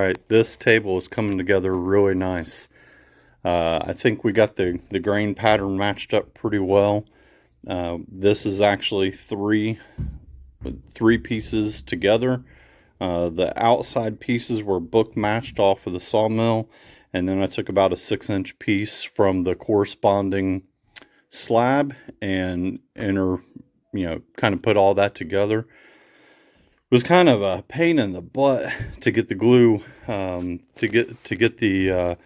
right, this table is coming together really nice. I think we got the grain pattern matched up pretty well. This is actually three pieces together. The outside pieces were book matched off of the sawmill, and then I took about a 6-inch piece from the corresponding slab and kind of put all that together. It was kind of a pain in the butt to get the glue, to get the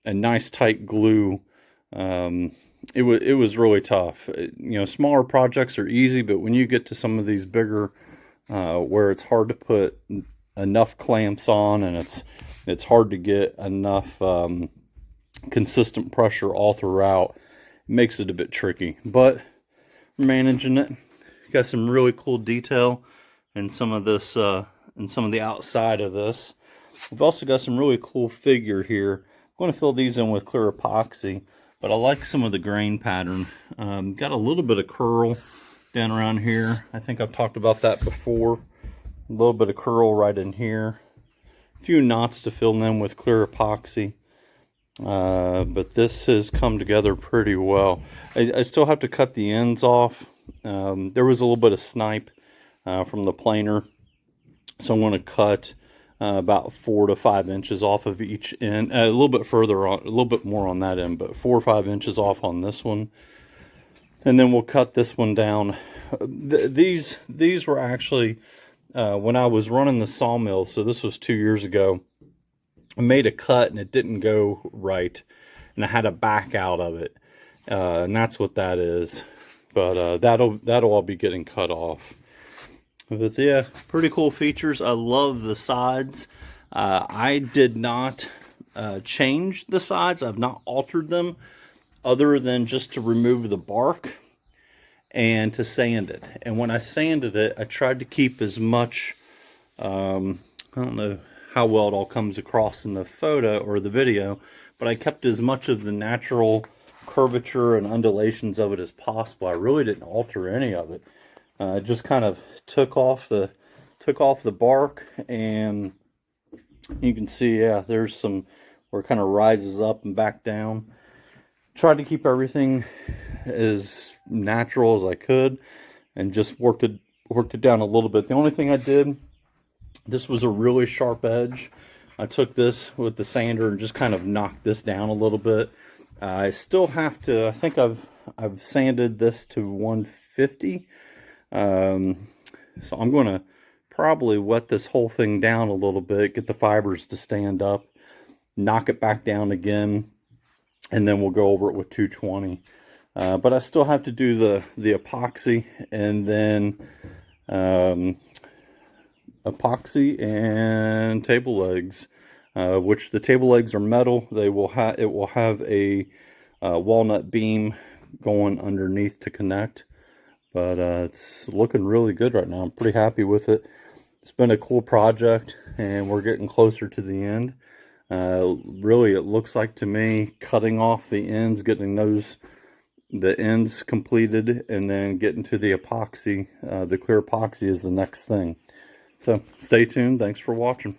a nice tight glue. It was really tough. Smaller projects are easy, but when you get to some of these bigger, where it's hard to put enough clamps on, and it's hard to get enough consistent pressure all throughout, it makes it a bit tricky. But we're managing it. Got some really cool detail in some of this, in some of the outside of this. We've also got some really cool figure here. I'm going to fill these in with clear epoxy, but I like some of the grain pattern. Got a little bit of curl down around here. I think I've talked about that before. A little bit of curl right in here. A few knots to fill in with clear epoxy. But this has come together pretty well. I still have to cut the ends off. There was a little bit of snipe from the planer, so I'm going to cut about 4 to 5 inches off of each end. A little bit further on, a little bit more on that end, but 4 or 5 inches off on this one, and then we'll cut this one down. These were actually when I was running the sawmill, so this was 2 years ago. I made a cut and it didn't go right, and I had to back out of it, and that's what that is. But that'll all be getting cut off. But yeah, pretty cool features. I love the sides. I did not change the sides. I've not altered them, other than just to remove the bark and to sand it. And when I sanded it, I tried to keep as much, I don't know how well it all comes across in the photo or the video, but I kept as much of the natural curvature and undulations of it as possible. I really didn't alter any of it. I just kind of took off the bark, and you can see, yeah, there's some where it kind of rises up and back down. Tried to keep everything as natural as I could, and just worked it down a little bit. The only thing I did, this was a really sharp edge. I took this with the sander and just kind of knocked this down a little bit. I still have to, I think I've sanded this to 150. So I'm going to probably wet this whole thing down a little bit, get the fibers to stand up, knock it back down again, and then we'll go over it with 220. But I still have to do the epoxy, and then epoxy and table legs, which the table legs are metal. It will have a walnut beam going underneath to connect. But it's looking really good right now. I'm pretty happy with it. It's been a cool project, and we're getting closer to the end. Really, it looks like to me, cutting off the ends, getting the ends completed, and then getting to the epoxy, the clear epoxy is the next thing. So stay tuned. Thanks for watching.